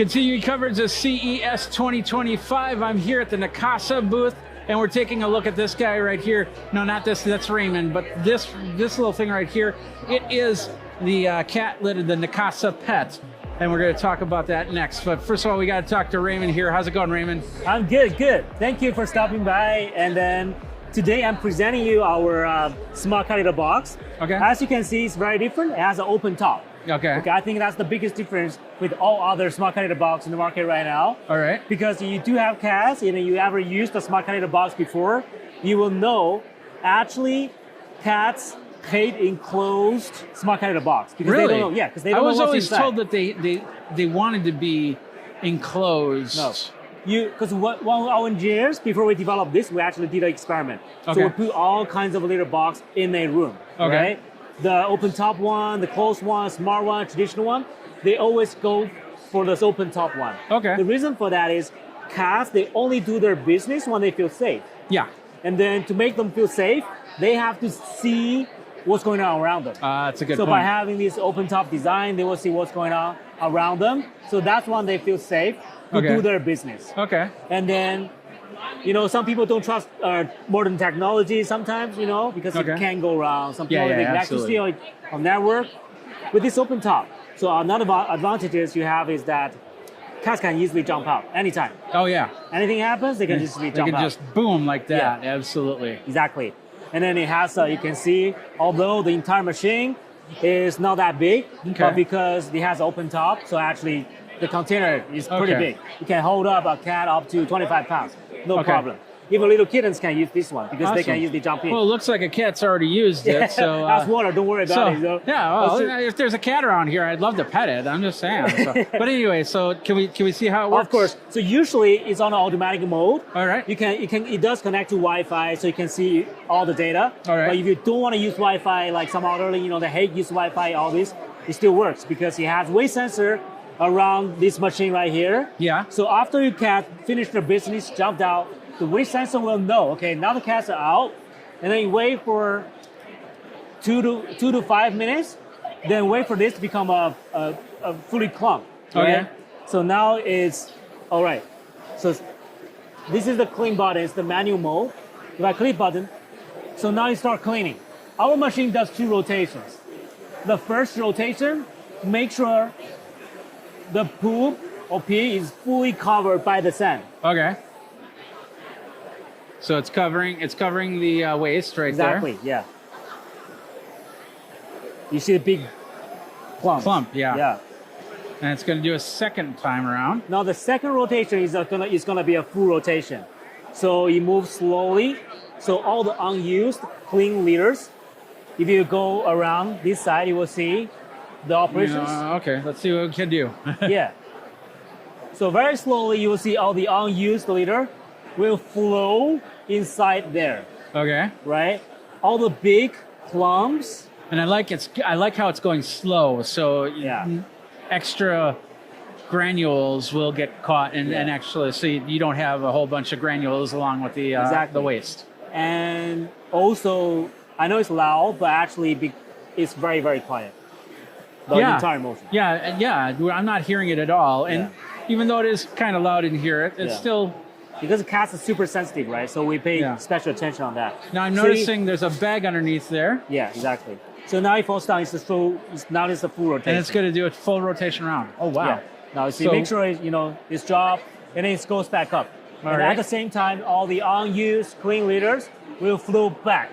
Continuing coverage of CES 2025. I'm here at the Neakasa booth, and we're taking a look at this guy right here. No, not this, that's Raymond, but this little thing right here. It is the cat litter, the Neakasa Pet, and we're going to talk about that next. But first of all, we got to talk to Raymond here. How's it going, Raymond? I'm good. Thank you for stopping by. And then today I'm presenting you our smart cat litter box. Okay. As you can see, it's very different. It has an open top. Okay. I think that's the biggest difference with all other smart cat litter box in the market right now. All right. Because you do have cats, and you ever used the smart cat litter box before, you will know actually cats hate enclosed smart cat litter box because really? they don't know. Yeah, because they don't know what's inside. I was always told that they wanted to be enclosed. No. Because one of our engineers, before we developed this, we actually did an experiment. Okay. So we put all kinds of litter box in a room. Okay. Right? The open top one, the closed one, smart one, traditional one, they always go for this open top one. Okay. The reason for that is cats, they only do their business when they feel safe. Yeah. And then to make them feel safe, they have to see what's going on around them. That's a good point. So by having this open top design, they will see what's going on around them. So that's when they feel safe to do their business. Okay. And then, some people don't trust modern technology sometimes, because it can go wrong. Some people they actually see on network with this open top. So another advantages you have is that cats can easily jump out anytime. Oh yeah. Anything happens, they can just jump out. They can just boom like that. Yeah. Absolutely. Exactly. And then it has, you can see, although the entire machine is not that big, but because it has open top, so actually the container is pretty big. You can hold up a cat up to 25 pounds, no problem. Even little kittens can use this one because they can easily jump in. Well, it looks like a cat's already used it, so... That's water, don't worry about it. So. Yeah, well, if there's a cat around here, I'd love to pet it, I'm just saying. So. But anyway, so can we see how it works? Of course. So usually it's on automatic mode. All right. It does connect to Wi-Fi, so you can see all the data. All right. But if you don't want to use Wi-Fi, like some other, they hate use Wi-Fi, all this, it still works because it has weight sensor around this machine right here. Yeah. So after your cat finished their business, jumped out, the weight sensor will know, okay, now the cats are out, and then you wait for 2 to 5 minutes, then wait for this to become a fully clump. Right? Okay. So now it's, all right. So this is the clean button, it's the manual mode. If I click button, so now you start cleaning. Our machine does 2 rotations. The first rotation, make sure the poop or pee is fully covered by the sand. Okay. So it's covering the waste right there. Exactly, yeah. You see the big clump. Yeah. Yeah. And it's going to do a second time around. Now the second rotation is gonna be a full rotation. So you move slowly. So all the unused clean litters, if you go around this side, you will see the operations. Okay, let's see what we can do. Yeah. So very slowly, you will see all the unused litter will flow inside there. Okay. Right? All the big clumps. And I like how it's going slow, so extra granules will get caught and actually, so you don't have a whole bunch of granules along with the waste. And also, I know it's loud, but actually it's very, very quiet. The entire motion. Yeah, I'm not hearing it at all. And even though it is kind of loud in here, it's still... Because cats are super sensitive, right? So we pay special attention on that. Now I'm noticing there's a bag underneath there. Yeah, exactly. So now it falls down, it's a full rotation. And it's going to do a full rotation around. Oh, wow. Yeah. Now see, make sure it's dropped, and then it goes back up. At the same time, all the unused clean litters will flow back.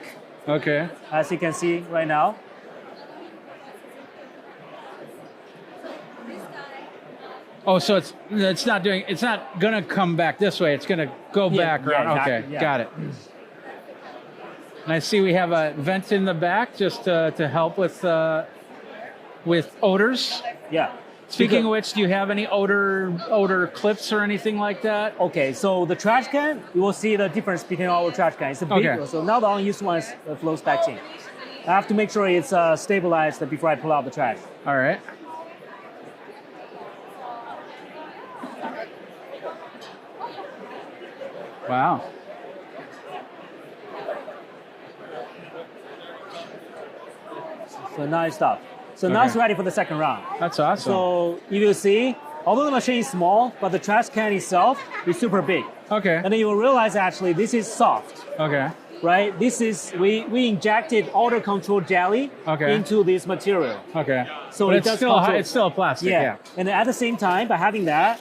Okay. As you can see right now. Oh, so it's not gonna come back this way. It's gonna go back around. Exactly, okay, got it. And I see we have a vent in the back just to help with odors. Yeah. Speaking of which, do you have any odor clips or anything like that? Okay, so the trash can, you will see the difference between our trash can. It's a big, so now the unused one flows back in. I have to make sure it's stabilized before I pull out the trash. All right. Wow. So now it's stopped. So now it's ready for the second round. That's awesome. So you will see although the machine is small, but the trash can itself is super big. Okay. And then you will realize actually this is soft, Okay. right? This is, we injected odor control jelly Okay. into this material. Okay. So But it it's does still control. it's still a plastic. Yeah. And at the same time, by having that,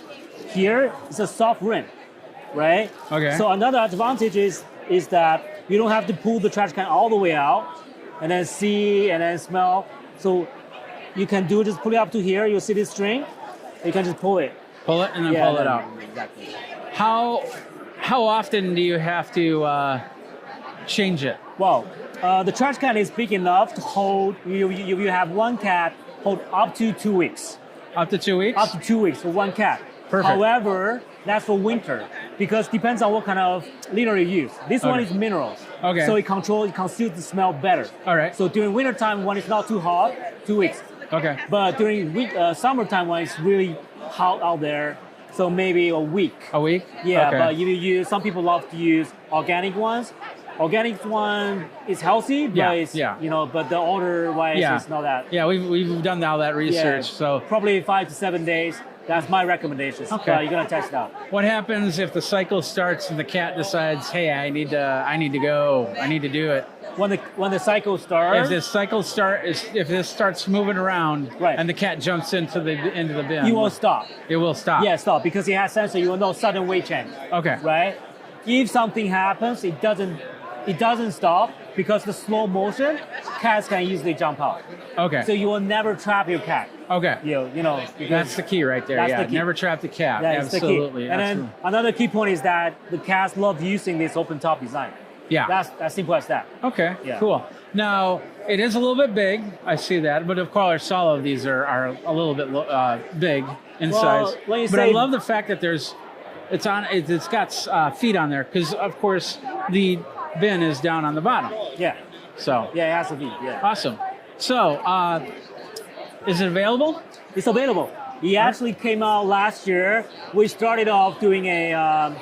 here is a soft rim, right? Okay. So another advantage is that you don't have to pull the trash can all the way out and then see and then smell. So you can do just pull it up to here. You see this string, you can just pull it. Pull it and then pull it out. Exactly. How often do you have to change it? Well, the trash can is big enough to hold. You have one cat hold up to 2 weeks. Up to 2 weeks? Up to 2 weeks for one cat. Perfect. However, that's for winter because depends on what kind of litter you use. This one is minerals. Okay. So it conceals the smell better. All right. So during winter time when it's not too hot, 2 weeks. Okay. But during summertime when it's really hot out there, so maybe a week. A week? Yeah, Okay. but you use, some people love to use organic ones. Organic one is healthy, but it's, but the odor wise it's not that. Yeah, we've done all that research. So probably 5 to 7 days. That's my recommendation. Okay. But you're gonna test it out. what happens if the cycle starts and the cat decides, hey, I need to go, I need to do it? When the cycle starts, If this starts moving around, Right. and the cat jumps into the bin, you will stop. It will stop. Yeah, stop because it has sensor. You will know sudden weight change. Okay. Right. If something happens, it doesn't stop because the slow motion, cats can easily jump out. Okay. So you will never trap your cat. Okay. You know because That's the key right there. That's Yeah. the key. Never trap the cat. that is the key. Absolutely. And Absolutely. then another key point is that the cats love using this open top design. Yeah. That's as simple as that. Okay, Yeah. cool. Now, it is a little bit big. I see that. But of course, all of these are a little bit big in Well, size. when you But I say- love the fact that it's got feet on there because, of course, the bin is down on the bottom. Yeah. So, Yeah, it has to be. Yeah. awesome. So, is it available? It's available. It actually came out last year. We started off doing a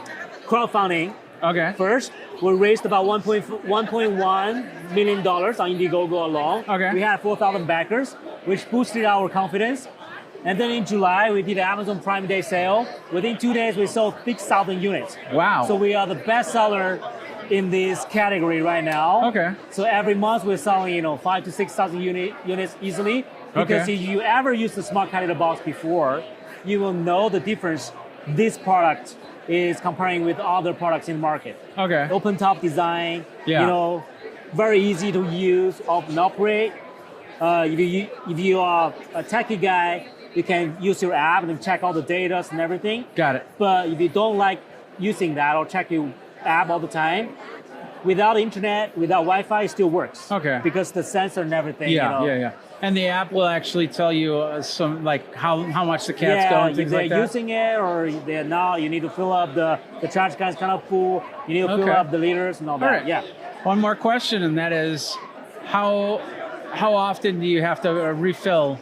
crowdfunding. Okay. First, we raised about $1.1 million on Indiegogo alone. Okay. We had 4,000 backers, which boosted our confidence. And then in July, we did an Amazon Prime Day sale. Within 2 days, we sold 6,000 units. Wow. So we are the best seller in this category right now. Okay. So every month we're selling, 5,000 to 6,000 units easily. Because Okay. if you ever used the Smart Cat Litter Box before, you will know the difference this product is comparing with other products in the market. Okay. Open top design, Yeah. very easy to use and operate. If you are a techie guy, you can use your app and check all the data and everything. Got it. But if you don't like using that or check your app all the time, without internet, without Wi-Fi, it still works. Okay. Because the sensor and everything. Yeah. And the app will actually tell you some like how much the cat's going, if things they're like that. using it or they're not, you need to fill up the trash can's kind of full. You need to fill Okay. up the liters and all that. All right. Yeah. One more question, and that is, how often do you have to refill?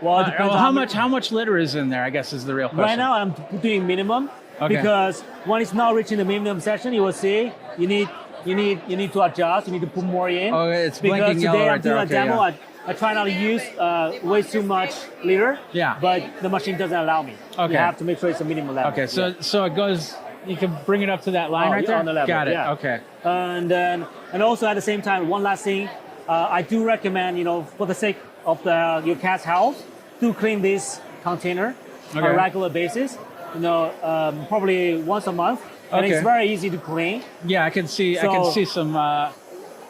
Well, it depends on How much litter is in there? I guess is the real question. Right now, I'm doing minimum because when it's not reaching the minimum section, you will see you need to adjust. You need to put more in. Oh, it's because blinking today yellow I'm right there. doing Okay, a demo. yeah. I try not to use way too much litter. Yeah. But the machine doesn't allow me. Okay. You have to make sure it's a minimum level. Okay, so it goes. You can bring it up to that line Oh, right yeah, there. on the level, Got it. yeah. Okay. And also at the same time, one last thing, I do recommend, for the sake of your cat's health, to clean this container on Okay. a regular basis. Probably once a month, and Okay. it's very easy to clean. Yeah, I can see some.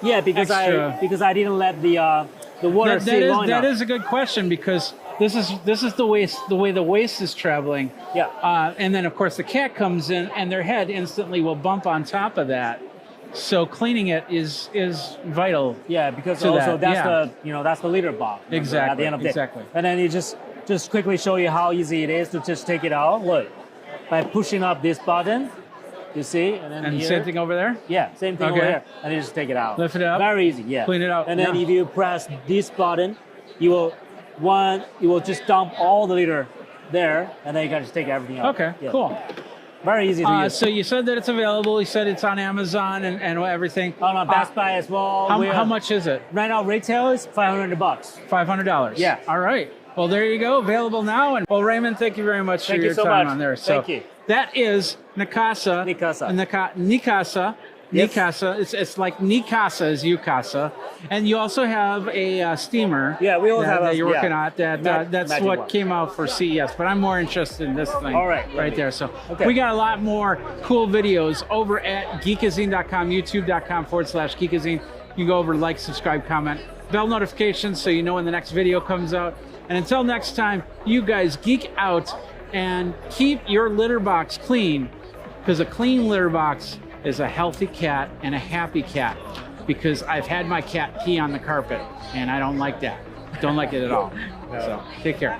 Yeah, because Extra. I didn't let the water sit long enough. That is a good question because this is the way the waste is traveling. Yeah. And then of course the cat comes in and their head instantly will bump on top of that. So cleaning it is vital. Yeah, because to also that, that's the litter box. Exactly, At the end of the day. exactly. And then you just quickly show you how easy it is to just take it out. Look, by pushing up this button, you see, and then And here. same thing over there. Yeah, same thing Okay. over here, and you just take it out. Lift it up. Very easy. Yeah. Clean it out, And then yeah. if you press this button, you will just dump all the litter there, and then you can just take everything out. Okay. Yeah. Cool. Very easy to use. So you said that it's available. You said it's on Amazon and everything. On Best Buy as well. How much is it? Right now, retail is $500. $500. Yeah. All right. Well, there you go, available now. And well, Raymond, thank you very much for your time on there. So thank you. that is Neakasa. Neakasa. Yes. Neakasa. It's like Neakasa is Ukasa, and you also have a steamer. Yeah, we all have that a, you're working on. That's Magic what one. came out for CES, but I'm more interested in this thing. All right, right there. So okay. we got a lot more cool videos over at Geekazine.com, YouTube.com/Geekazine. You can go over, like, subscribe, comment, bell notifications so you know when the next video comes out. And until next time, you guys geek out and keep your litter box clean, because a clean litter box is a healthy cat and a happy cat, because I've had my cat pee on the carpet and I don't like that. Don't like it at all. So take care.